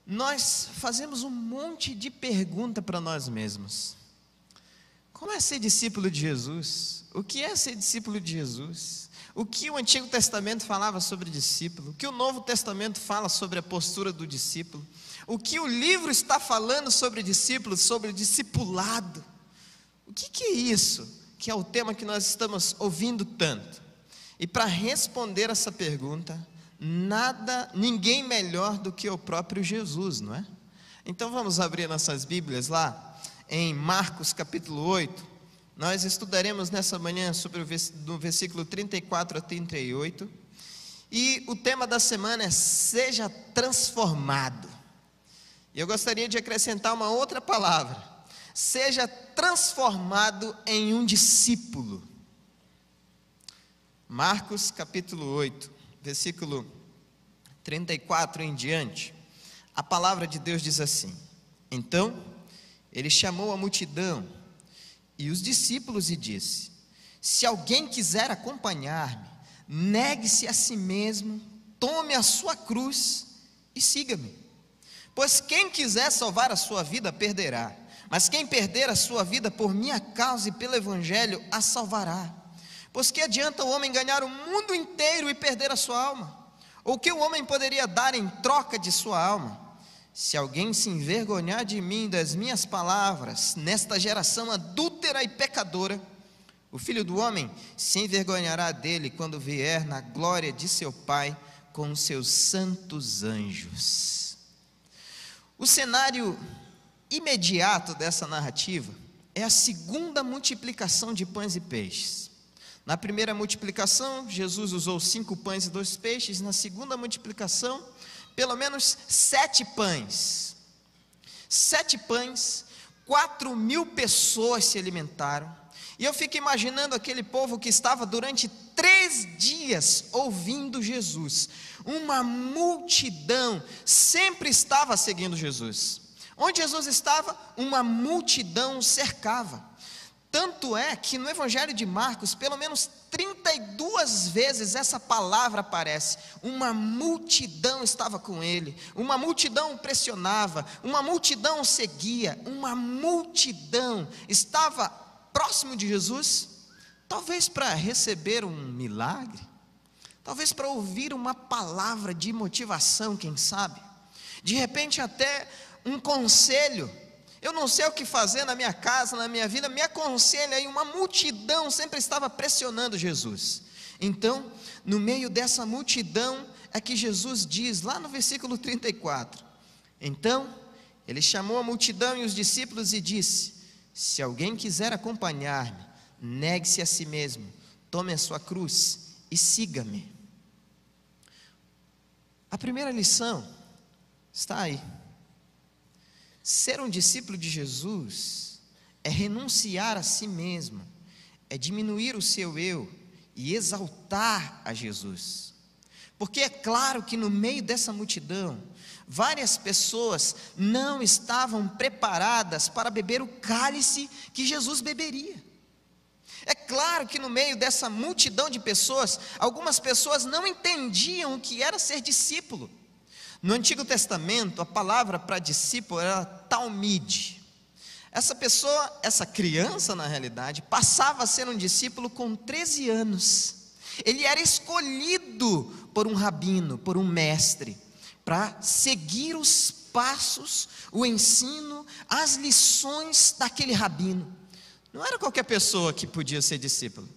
Nós fazemos um monte de pergunta para nós mesmos. Como é ser discípulo de Jesus? O que é ser discípulo de Jesus? O que o Antigo Testamento falava sobre discípulo? O que o Novo Testamento fala sobre a postura do discípulo? O que o livro está falando sobre discípulos, sobre discipulado? O que é isso? Que é o tema que nós estamos ouvindo tanto. E para responder essa pergunta, ninguém melhor do que o próprio Jesus, não é? Então vamos abrir nossas Bíblias lá em Marcos capítulo 8. Nós estudaremos nessa manhã sobre do versículo 34 a 38. E o tema da semana é seja transformado. E eu gostaria de acrescentar uma outra palavra: seja transformado em um discípulo. Marcos capítulo 8, versículo 34 em diante, a palavra de Deus diz assim: Então ele chamou a multidão e os discípulos e disse: Se alguém quiser acompanhar-me, negue-se a si mesmo, tome a sua cruz e siga-me. Pois quem quiser salvar a sua vida, perderá, mas quem perder a sua vida por minha causa e pelo evangelho, a salvará. Pois que adianta o homem ganhar o mundo inteiro e perder a sua alma? Ou que o homem poderia dar em troca de sua alma? Se alguém se envergonhar de mim, das minhas palavras, nesta geração adúltera e pecadora, o Filho do Homem se envergonhará dele quando vier na glória de seu Pai com os seus santos anjos. O cenário imediato dessa narrativa é a segunda multiplicação de pães e peixes. Na primeira multiplicação, Jesus usou 5 pães e 2 peixes. Na segunda multiplicação, pelo menos 7 pães. 7 pães, 4.000 pessoas se alimentaram. E eu fico imaginando aquele povo que estava durante 3 dias ouvindo Jesus. Uma multidão sempre estava seguindo Jesus. Onde Jesus estava, uma multidão cercava. Tanto é que no Evangelho de Marcos, pelo menos 32 vezes essa palavra aparece. Uma multidão estava com ele, uma multidão o pressionava, uma multidão o seguia, uma multidão estava próximo de Jesus, talvez para receber um milagre, talvez para ouvir uma palavra de motivação, quem sabe, de repente até um conselho. Eu não sei o que fazer na minha casa, na minha vida, me aconselha aí. Uma multidão sempre estava pressionando Jesus. Então, no meio dessa multidão, é que Jesus diz, lá no versículo 34, Então, ele chamou a multidão e os discípulos e disse: Se alguém quiser acompanhar-me, negue-se a si mesmo, tome a sua cruz e siga-me. A primeira lição está aí. Ser um discípulo de Jesus é renunciar a si mesmo, é diminuir o seu eu e exaltar a Jesus. Porque é claro que no meio dessa multidão, várias pessoas não estavam preparadas para beber o cálice que Jesus beberia. É claro que no meio dessa multidão de pessoas, algumas pessoas não entendiam o que era ser discípulo. No Antigo Testamento, a palavra para discípulo era talmide. Essa pessoa, essa criança na realidade, passava a ser um discípulo com 13 anos. Ele era escolhido por um rabino, por um mestre, para seguir os passos, o ensino, as lições daquele rabino. Não era qualquer pessoa que podia ser discípulo.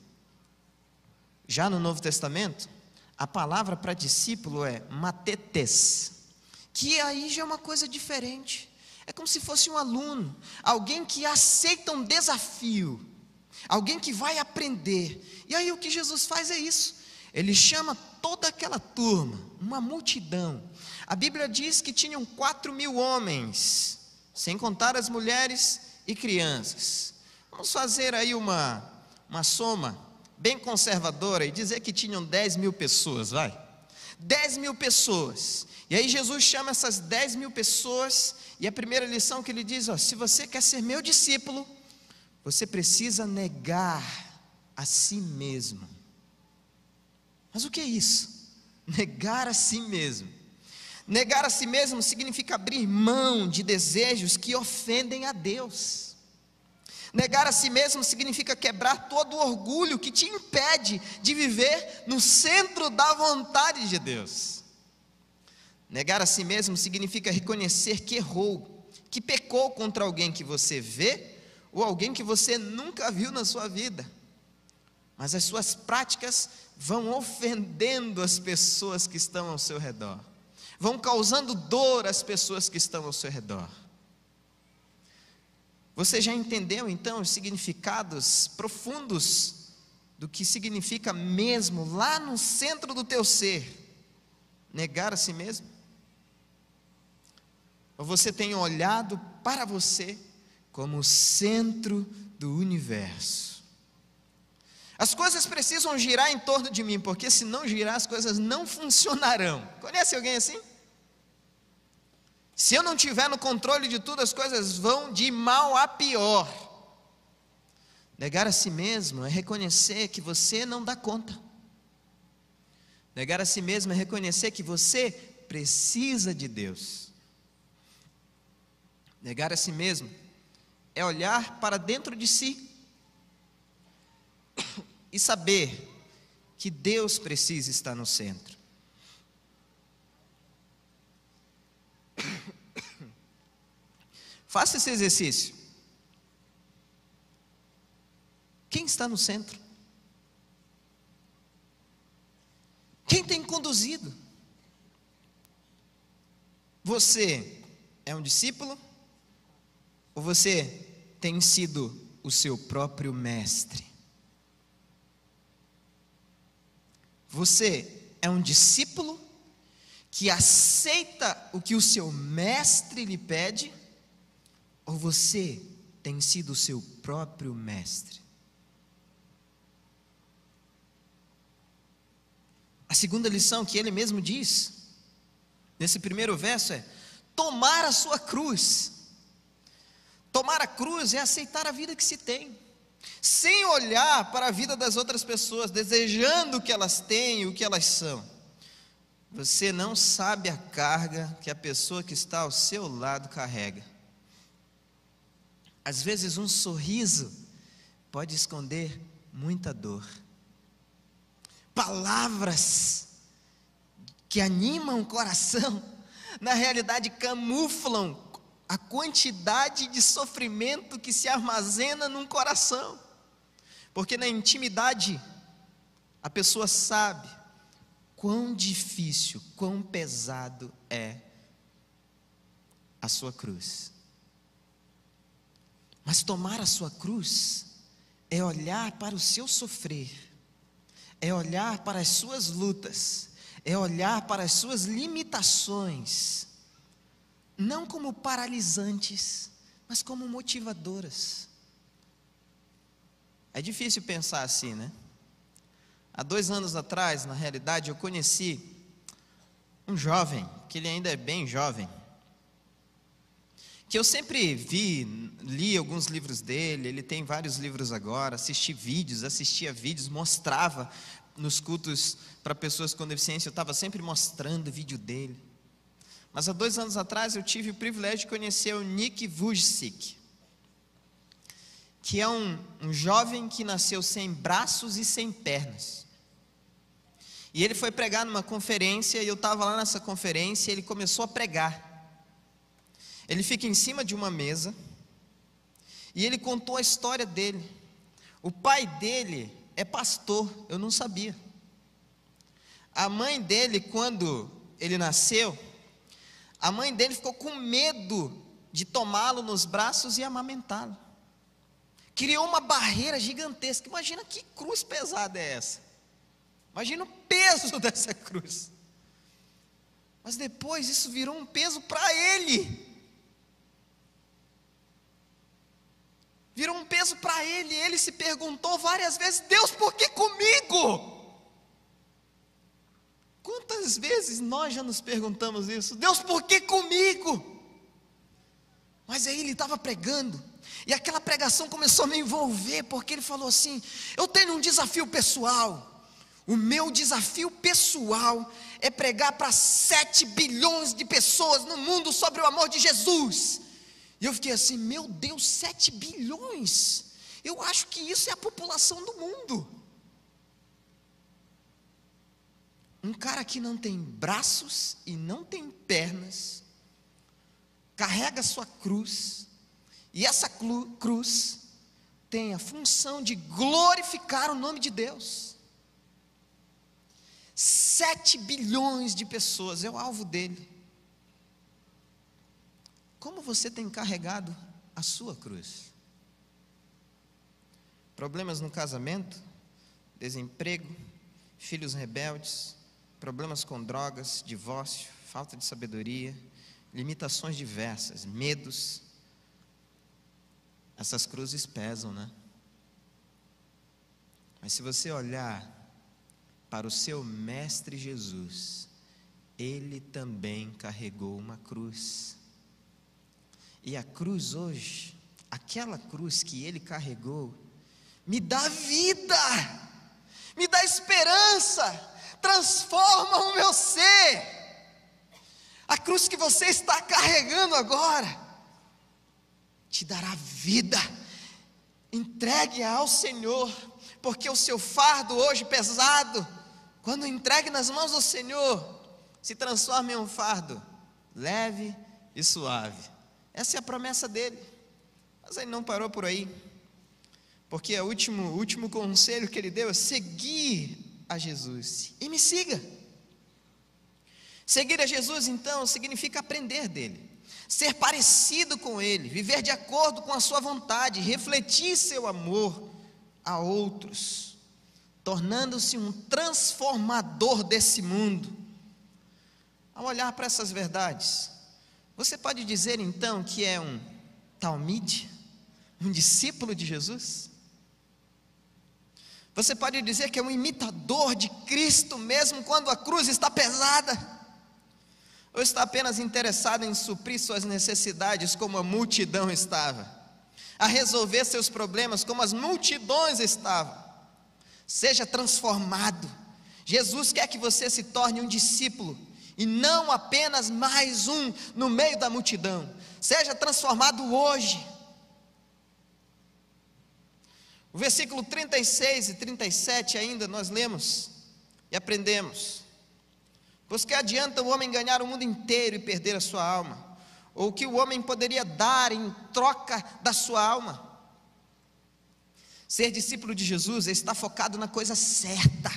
Já no Novo Testamento, a palavra para discípulo é matetes, que aí já é uma coisa diferente. É como se fosse um aluno, alguém que aceita um desafio, alguém que vai aprender. E aí o que Jesus faz é isso. Ele chama toda aquela turma, uma multidão. A Bíblia diz que tinham 4.000 homens, sem contar as mulheres e crianças. Vamos fazer aí uma soma bem conservadora e dizer que tinham 10.000 pessoas, vai. 10.000 pessoas. E aí Jesus chama essas 10.000 pessoas, e a primeira lição que ele diz, se você quer ser meu discípulo, você precisa negar a si mesmo. Mas o que é isso? Negar a si mesmo. Negar a si mesmo significa abrir mão de desejos que ofendem a Deus. Negar a si mesmo significa quebrar todo o orgulho que te impede de viver no centro da vontade de Deus. Negar a si mesmo significa reconhecer que errou, que pecou contra alguém que você vê ou alguém que você nunca viu na sua vida. Mas as suas práticas vão ofendendo as pessoas que estão ao seu redor, vão causando dor às pessoas que estão ao seu redor. Você já entendeu então os significados profundos do que significa mesmo lá no centro do teu ser negar a si mesmo? Ou você tem olhado para você como o centro do universo? As coisas precisam girar em torno de mim, porque se não girar as coisas não funcionarão. Conhece alguém assim? Se eu não tiver no controle de tudo, as coisas vão de mal a pior. Negar a si mesmo é reconhecer que você não dá conta. Negar a si mesmo é reconhecer que você precisa de Deus. Negar a si mesmo é olhar para dentro de si e saber que Deus precisa estar no centro. Faça esse exercício. Quem está no centro? Quem tem conduzido? Você é um discípulo? Ou você tem sido o seu próprio mestre? Você é um discípulo que aceita o que o seu mestre lhe pede? Ou você tem sido o seu próprio mestre? A segunda lição que ele mesmo diz, nesse primeiro verso, é tomar a sua cruz. Tomar a cruz é aceitar a vida que se tem, sem olhar para a vida das outras pessoas, desejando o que elas têm e o que elas são. Você não sabe a carga que a pessoa que está ao seu lado carrega. Às vezes um sorriso pode esconder muita dor. Palavras que animam o coração, na realidade camuflam a quantidade de sofrimento que se armazena num coração. Porque na intimidade, a pessoa sabe quão difícil, quão pesado é a sua cruz. Mas tomar a sua cruz é olhar para o seu sofrer, é olhar para as suas lutas, é olhar para as suas limitações, não como paralisantes, mas como motivadoras. É difícil pensar assim, né? Há 2 anos atrás, na realidade, eu conheci um jovem, que ele ainda é bem jovem, que eu sempre li alguns livros dele, ele tem vários livros agora, assistia vídeos, mostrava nos cultos para pessoas com deficiência, eu estava sempre mostrando o vídeo dele. Mas há 2 anos atrás eu tive o privilégio de conhecer o Nick Vujicic, que é um jovem que nasceu sem braços e sem pernas. E ele foi pregar numa conferência, e eu estava lá nessa conferência, e ele começou a pregar. Ele fica em cima de uma mesa, e ele contou a história dele. O pai dele é pastor, eu não sabia. A mãe dele, quando ele nasceu, a mãe dele ficou com medo de tomá-lo nos braços e amamentá-lo. Criou uma barreira gigantesca. Imagina que cruz pesada é essa. Imagina o peso dessa cruz. Mas depois isso virou um peso para ele. Virou um peso para ele. Ele se perguntou várias vezes: Deus, por que comigo? Quantas vezes nós já nos perguntamos isso? Deus, por que comigo? Mas aí ele estava pregando, e aquela pregação começou a me envolver, porque ele falou assim: eu tenho um desafio pessoal. O meu desafio pessoal é pregar para 7 bilhões de pessoas no mundo sobre o amor de Jesus. E eu fiquei assim, meu Deus, 7 bilhões, eu acho que isso é a população do mundo. Um cara que não tem braços e não tem pernas, carrega sua cruz, e essa cruz tem a função de glorificar o nome de Deus. 7 bilhões de pessoas é o alvo dele. Como você tem carregado a sua cruz? Problemas no casamento, desemprego, filhos rebeldes, problemas com drogas, divórcio, falta de sabedoria, limitações diversas, medos. Essas cruzes pesam, né? Mas se você olhar para o seu mestre Jesus, ele também carregou uma cruz. E a cruz hoje, aquela cruz que ele carregou, me dá vida, me dá esperança, transforma o meu ser. A cruz que você está carregando agora te dará vida. Entregue-a ao Senhor, porque o seu fardo hoje pesado, quando entregue nas mãos do Senhor, se transforma em um fardo leve e suave. Essa é a promessa dele. Mas ele não parou por aí, porque o último conselho que ele deu é seguir a Jesus. E me siga. Seguir a Jesus, então, significa aprender dele, ser parecido com ele, viver de acordo com a sua vontade, refletir seu amor a outros, tornando-se um transformador desse mundo. Ao olhar para essas verdades, você pode dizer então que é um talmide, um discípulo de Jesus? Você pode dizer que é um imitador de Cristo mesmo quando a cruz está pesada? Ou está apenas interessado em suprir suas necessidades como a multidão estava, a resolver seus problemas como as multidões estavam? Seja transformado. Jesus quer que você se torne um discípulo e não apenas mais um no meio da multidão. Seja transformado hoje. O versículo 36 e 37 ainda nós lemos e aprendemos: pois que adianta o homem ganhar o mundo inteiro e perder a sua alma? Ou o que o homem poderia dar em troca da sua alma? Ser discípulo de Jesus é estar focado na coisa certa.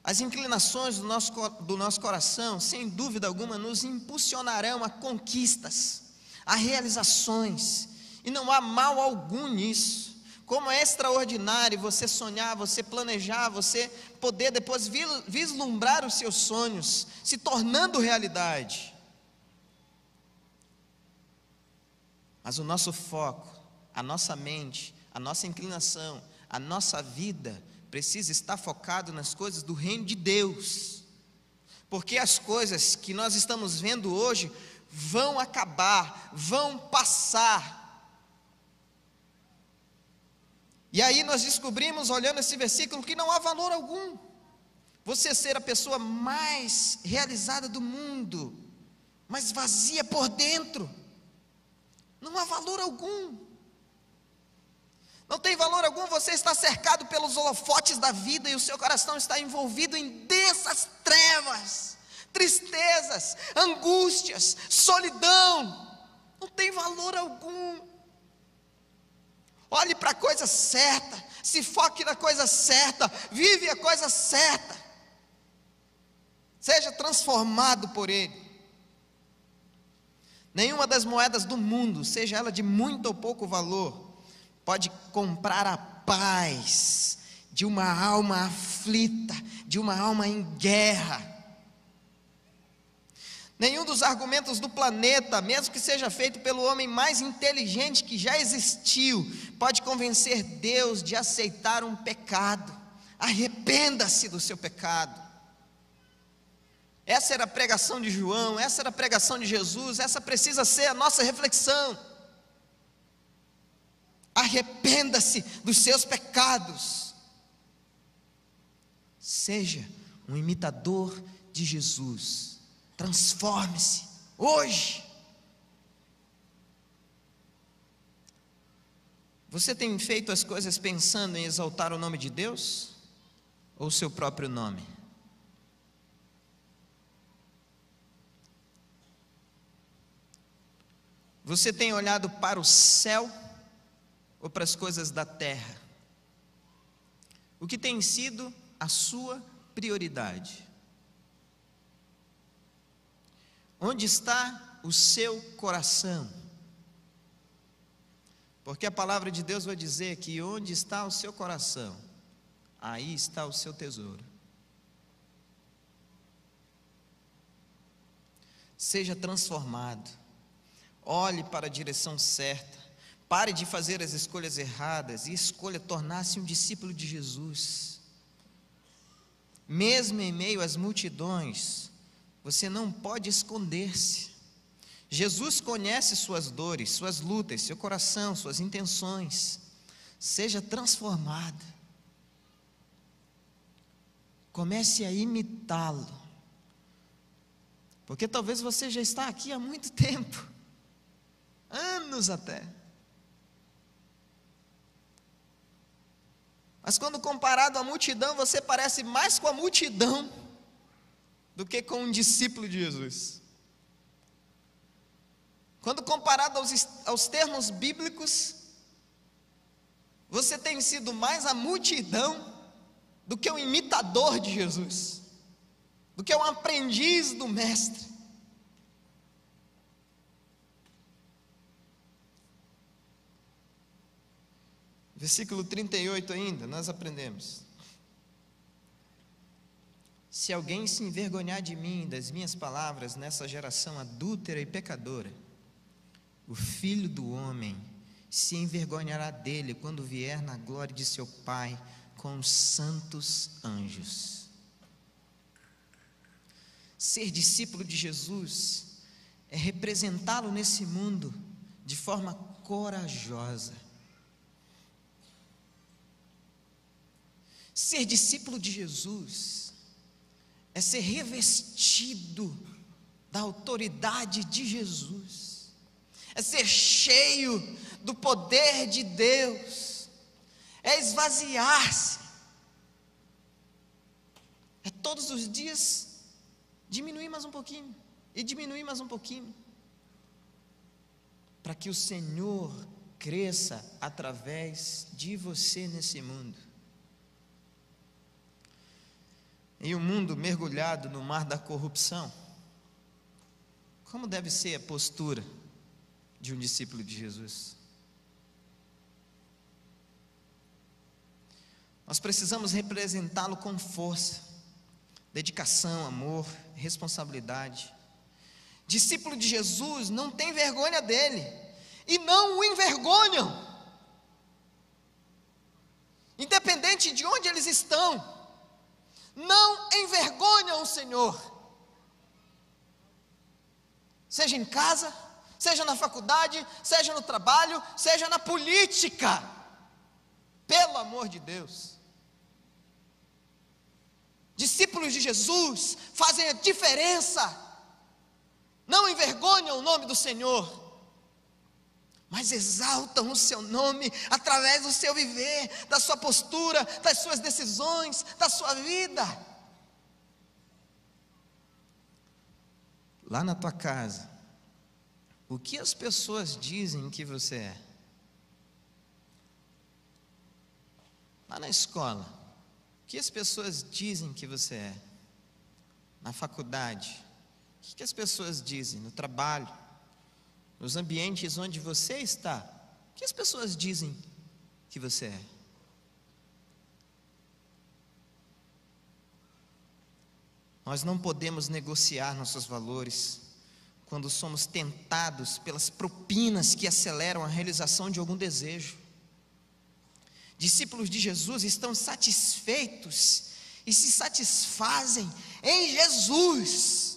As inclinações do nosso coração, sem dúvida alguma, nos impulsionarão a conquistas, a realizações, e não há mal algum nisso. Como é extraordinário você sonhar, você planejar, você poder depois vislumbrar os seus sonhos se tornando realidade. Mas o nosso foco, a nossa mente, a nossa inclinação, a nossa vida precisa estar focado nas coisas do reino de Deus, porque as coisas que nós estamos vendo hoje vão acabar, vão passar. E aí nós descobrimos, olhando esse versículo, que não há valor algum você ser a pessoa mais realizada do mundo, mas vazia por dentro. Não há valor algum. Não tem valor algum você estar cercado pelos holofotes da vida e o seu coração está envolvido em densas trevas, tristezas, angústias, solidão. Não tem valor algum. Olhe para a coisa certa, se foque na coisa certa, vive a coisa certa, seja transformado por Ele. Nenhuma das moedas do mundo, seja ela de muito ou pouco valor, pode comprar a paz de uma alma aflita, de uma alma em guerra. Nenhum dos argumentos do planeta, mesmo que seja feito pelo homem mais inteligente que já existiu, pode convencer Deus de aceitar um pecado. Arrependa-se do seu pecado. Essa era a pregação de João, essa era a pregação de Jesus, essa precisa ser a nossa reflexão. Arrependa-se dos seus pecados. Seja um imitador de Jesus. Transforme-se hoje. Você tem feito as coisas pensando em exaltar o nome de Deus ou o seu próprio nome? Você tem olhado para o céu ou para as coisas da terra? O que tem sido a sua prioridade? Onde está o seu coração? Porque a palavra de Deus vai dizer que onde está o seu coração, aí está o seu tesouro. Seja transformado. Olhe para a direção certa. Pare de fazer as escolhas erradas e escolha tornar-se um discípulo de Jesus. Mesmo em meio às multidões, você não pode esconder-se. Jesus conhece suas dores, suas lutas, seu coração, suas intenções. Seja transformado. Comece a imitá-lo. Porque talvez você já está aqui há muito tempo, anos até. Mas quando comparado à multidão, você parece mais com a multidão do que com um discípulo de Jesus. Quando comparado aos termos bíblicos, você tem sido mais a multidão do que um imitador de Jesus, do que um aprendiz do Mestre. Versículo 38 ainda, nós aprendemos: se alguém se envergonhar de mim, das minhas palavras, nessa geração adúltera e pecadora, o Filho do Homem se envergonhará dele quando vier na glória de seu Pai com os santos anjos. Ser discípulo de Jesus é representá-lo nesse mundo de forma corajosa. Ser discípulo de Jesus é ser revestido da autoridade de Jesus, é ser cheio do poder de Deus, é esvaziar-se, é todos os dias diminuir mais um pouquinho, e diminuir mais um pouquinho, para que o Senhor cresça através de você nesse mundo. Em um mundo mergulhado no mar da corrupção, como deve ser a postura de um discípulo de Jesus? Nós precisamos representá-lo com força, dedicação, amor, responsabilidade. Discípulo de Jesus não tem vergonha dele, e não o envergonham, independente de onde eles estão. Não envergonham o Senhor, seja em casa, seja na faculdade, seja no trabalho, seja na política, pelo amor de Deus. Discípulos de Jesus fazem a diferença, não envergonham o nome do Senhor, mas exaltam o seu nome através do seu viver, da sua postura, das suas decisões, da sua vida. Lá na tua casa, o que as pessoas dizem que você é? Lá na escola, o que as pessoas dizem que você é? Na faculdade, o que as pessoas dizem? No trabalho, nos ambientes onde você está, o que as pessoas dizem que você é? Nós não podemos negociar nossos valores quando somos tentados pelas propinas que aceleram a realização de algum desejo. Discípulos de Jesus estão satisfeitos e se satisfazem em Jesus.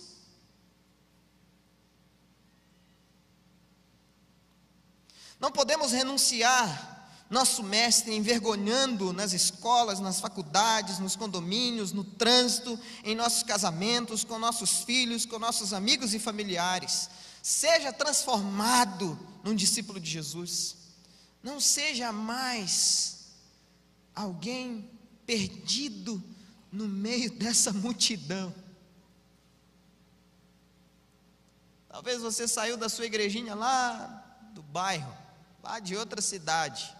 Não podemos renunciar nosso mestre envergonhando nas escolas, nas faculdades, nos condomínios, no trânsito, em nossos casamentos, com nossos filhos, com nossos amigos e familiares. Seja transformado num discípulo de Jesus. Não seja mais alguém perdido no meio dessa multidão. Talvez você saiu da sua igrejinha lá do bairro, lá de outra cidade,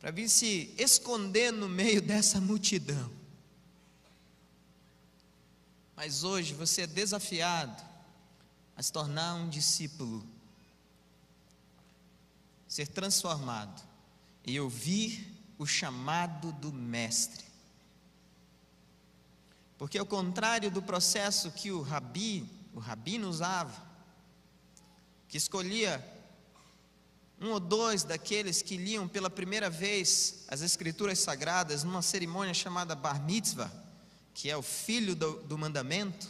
para vir se esconder no meio dessa multidão. Mas hoje você é desafiado a se tornar um discípulo, ser transformado e ouvir o chamado do mestre. Porque ao contrário do processo que o rabino usava, que escolhia um ou dois daqueles que liam pela primeira vez as escrituras sagradas numa cerimônia chamada Bar Mitzvah, que é o filho do mandamento,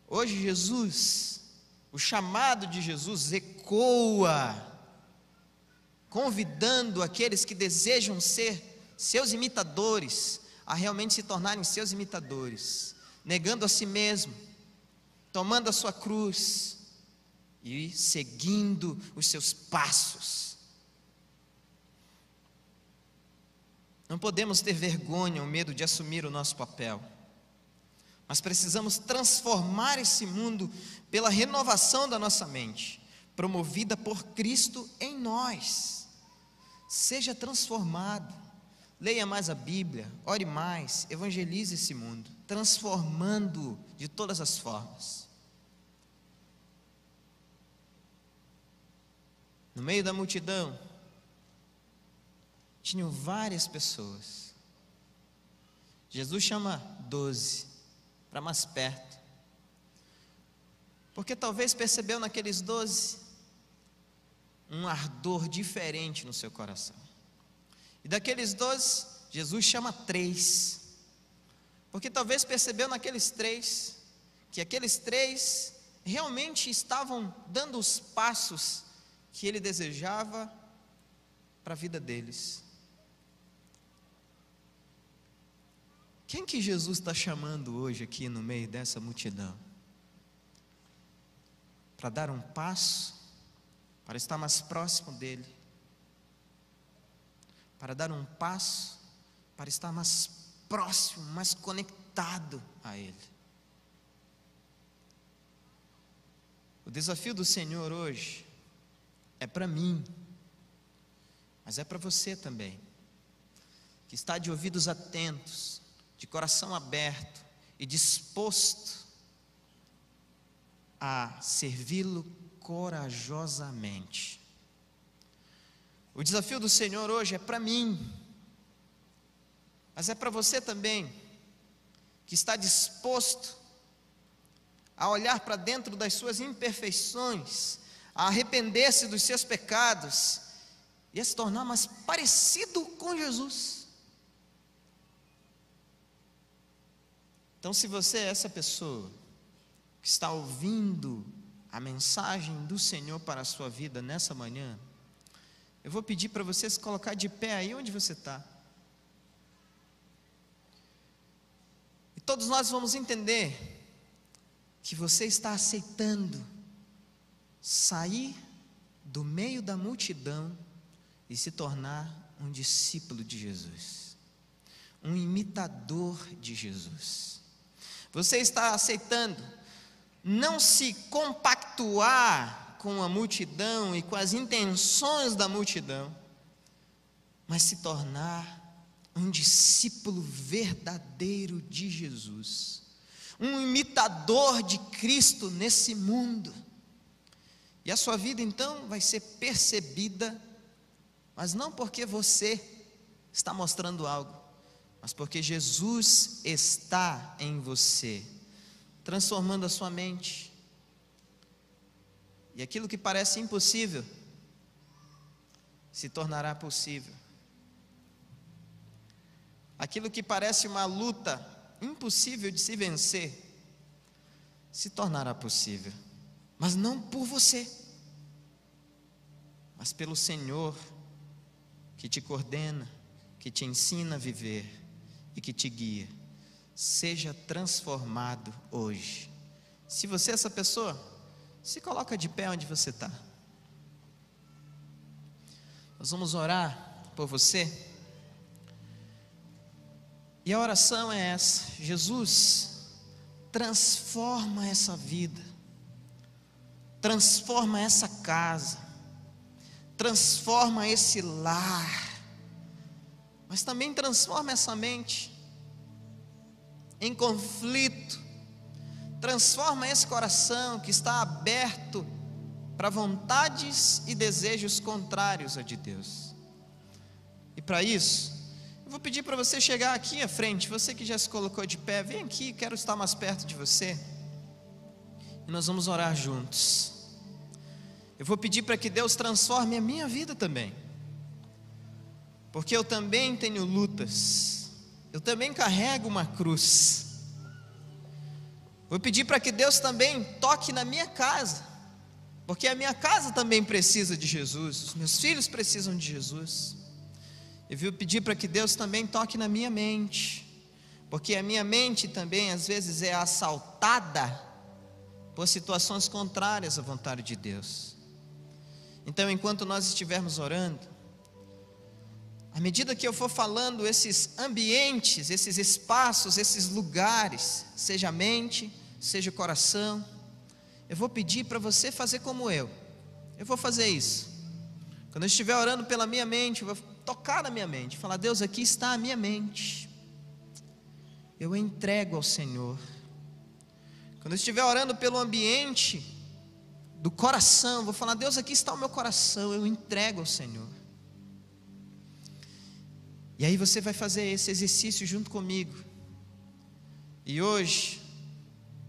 hoje Jesus, o chamado de Jesus ecoa, convidando aqueles que desejam ser seus imitadores, a realmente se tornarem seus imitadores, negando a si mesmo, tomando a sua cruz e seguindo os seus passos. Não podemos ter vergonha ou medo de assumir o nosso papel, mas precisamos transformar esse mundo pela renovação da nossa mente, promovida por Cristo em nós. Seja transformado, leia mais a Bíblia, ore mais, evangelize esse mundo, transformando-o de todas as formas. No meio da multidão, tinham várias pessoas. Jesus chama 12 para mais perto, porque talvez percebeu naqueles 12 um ardor diferente no seu coração. E daqueles 12, Jesus chama 3, porque talvez percebeu naqueles 3 que aqueles 3 realmente estavam dando os passos que ele desejava para a vida deles. Quem que Jesus está chamando hoje aqui no meio dessa multidão? Para dar um passo, para estar mais próximo dele, para dar um passo, para estar mais próximo, mais conectado a ele. O desafio do Senhor hoje é para mim, mas é para você também, que está de ouvidos atentos, de coração aberto e disposto a servi-lo corajosamente. O desafio do Senhor hoje é para mim, mas é para você também, que está disposto a olhar para dentro das suas imperfeições, a arrepender-se dos seus pecados e a se tornar mais parecido com Jesus. Então, se você é essa pessoa que está ouvindo a mensagem do Senhor para a sua vida nessa manhã, eu vou pedir para você se colocar de pé aí onde você está. E todos nós vamos entender que você está aceitando sair do meio da multidão e se tornar um discípulo de Jesus, um imitador de Jesus. Você está aceitando não se compactuar com a multidão e com as intenções da multidão, mas se tornar um discípulo verdadeiro de Jesus, um imitador de Cristo nesse mundo. E a sua vida então vai ser percebida, mas não porque você está mostrando algo, mas porque Jesus está em você, transformando a sua mente. E aquilo que parece impossível se tornará possível. Aquilo que parece uma luta impossível de se vencer se tornará possível, mas não por você, mas pelo Senhor que te coordena, que te ensina a viver e que te guia. Seja transformado hoje. Se você é essa pessoa, se coloca de pé onde você está. Nós vamos orar por você. E a oração é essa: Jesus, transforma essa vida, transforma essa casa, transforma esse lar, mas também transforma essa mente em conflito, transforma esse coração que está aberto para vontades e desejos contrários a de Deus. E para isso, eu vou pedir para você chegar aqui à frente. Você que já se colocou de pé, vem aqui, quero estar mais perto de você. E nós vamos orar juntos. Eu vou pedir para que Deus transforme a minha vida também, porque eu também tenho lutas, eu também carrego uma cruz. Vou pedir para que Deus também toque na minha casa, porque a minha casa também precisa de Jesus, os meus filhos precisam de Jesus. Eu vou pedir para que Deus também toque na minha mente, porque a minha mente também às vezes é assaltada por situações contrárias à vontade de Deus. Então, enquanto nós estivermos orando, à medida que eu for falando, esses ambientes, esses espaços, esses lugares, seja a mente, seja o coração, eu vou pedir para você fazer como eu vou fazer isso. Quando eu estiver orando pela minha mente, eu vou tocar na minha mente, falar: Deus, aqui está a minha mente, eu entrego ao Senhor. Quando eu estiver orando pelo ambiente do coração, eu vou falar: Deus, aqui está o meu coração, eu entrego ao Senhor. E aí você vai fazer esse exercício junto comigo. E hoje,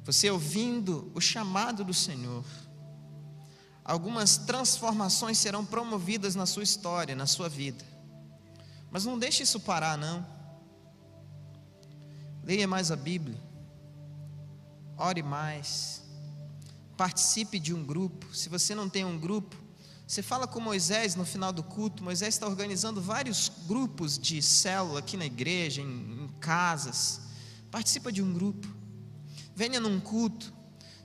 você ouvindo o chamado do Senhor, algumas transformações serão promovidas na sua história, na sua vida. Mas não deixe isso parar, não. Leia mais a Bíblia, ore mais, participe de um grupo. Se você não tem um grupo, você fala com Moisés no final do culto. Moisés está organizando vários grupos de célula aqui na igreja, em casas. Participa de um grupo, venha num culto.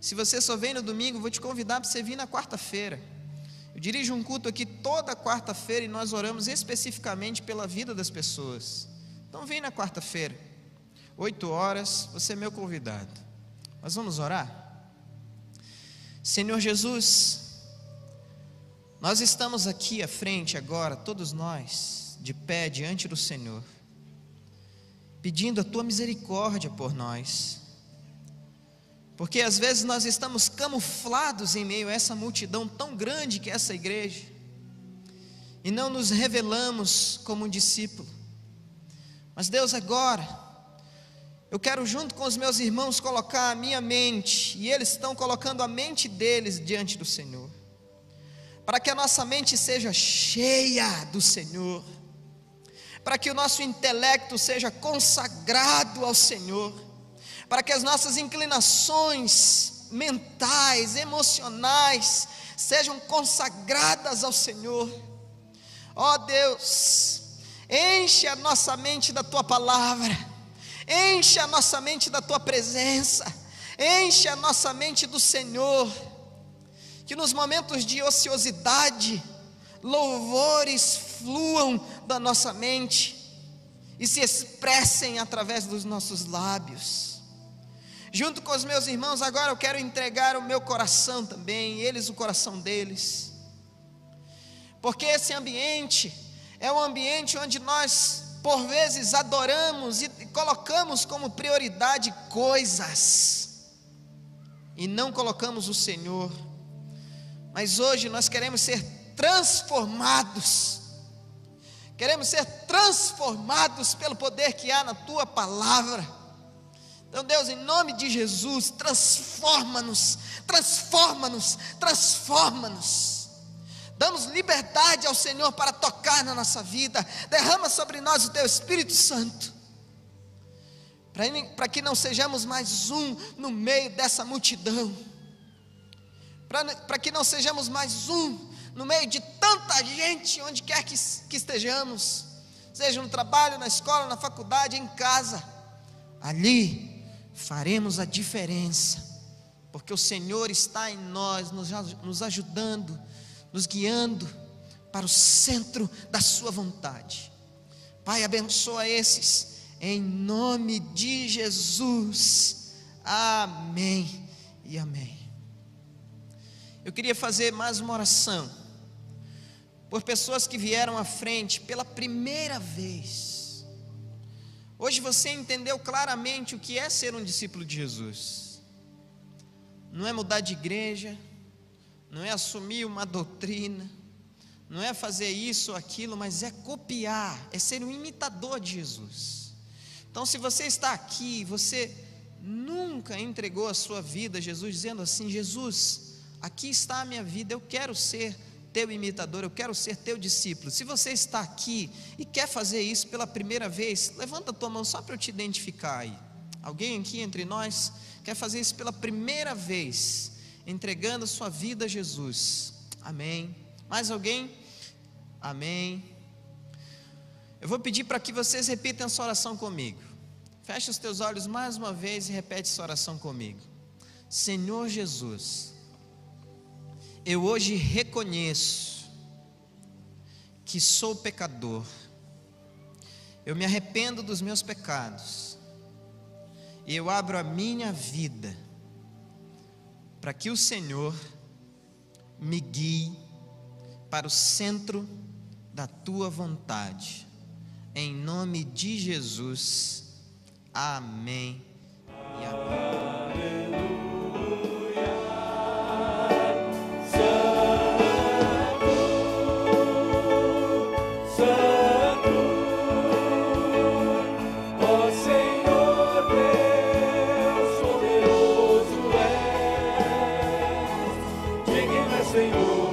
Se você só vem no domingo, vou te convidar para você vir na quarta-feira. Eu dirijo um culto aqui toda quarta-feira e nós oramos especificamente pela vida das pessoas. Então vem na quarta-feira, 8 horas, você é meu convidado. Nós vamos orar? Senhor Jesus, nós estamos aqui à frente agora, todos nós, de pé diante do Senhor, pedindo a Tua misericórdia por nós, porque às vezes nós estamos camuflados em meio a essa multidão tão grande que é essa igreja, e não nos revelamos como um discípulo. Mas Deus, agora, eu quero junto com os meus irmãos colocar a minha mente, e eles estão colocando a mente deles diante do Senhor, para que a nossa mente seja cheia do Senhor, para que o nosso intelecto seja consagrado ao Senhor, para que as nossas inclinações mentais, emocionais, sejam consagradas ao Senhor. Ó Deus, enche a nossa mente da Tua palavra, enche a nossa mente da Tua presença, enche a nossa mente do Senhor. Que nos momentos de ociosidade, louvores fluam da nossa mente e se expressem através dos nossos lábios. Junto com os meus irmãos, agora eu quero entregar o meu coração também, eles o coração deles, porque esse ambiente é um ambiente onde nós, por vezes, adoramos e colocamos como prioridade coisas, e não colocamos o Senhor. Mas hoje nós queremos ser transformados, queremos ser transformados pelo poder que há na Tua palavra. Então Deus, em nome de Jesus, transforma-nos, transforma-nos, transforma-nos. Damos liberdade ao Senhor para tocar na nossa vida. Derrama sobre nós o Teu Espírito Santo, para que não sejamos mais um no meio dessa multidão, para que não sejamos mais um no meio de tanta gente, onde quer que estejamos, seja no trabalho, na escola, na faculdade, em casa, ali faremos a diferença, porque o Senhor está em nós, nos ajudando, nos guiando para o centro da sua vontade. Pai, abençoa esses, em nome de Jesus, amém e amém. Eu queria fazer mais uma oração, por pessoas que vieram à frente pela primeira vez. Hoje você entendeu claramente o que é ser um discípulo de Jesus. Não é mudar de igreja, não é assumir uma doutrina, não é fazer isso ou aquilo, mas é copiar, é ser um imitador de Jesus. Então, se você está aqui, você nunca entregou a sua vida a Jesus, dizendo assim: Jesus, aqui está a minha vida, eu quero ser teu imitador, eu quero ser teu discípulo. Se você está aqui e quer fazer isso pela primeira vez, levanta a tua mão só para eu te identificar aí. Alguém aqui entre nós quer fazer isso pela primeira vez, entregando a sua vida a Jesus? Amém. Mais alguém? Amém. Eu vou pedir para que vocês repitam essa oração comigo. Feche os teus olhos mais uma vez e repete essa oração comigo. Senhor Jesus, eu hoje reconheço que sou pecador, eu me arrependo dos meus pecados, e eu abro a minha vida, para que o Senhor me guie para o centro da tua vontade, em nome de Jesus, amém e amém. Senhor.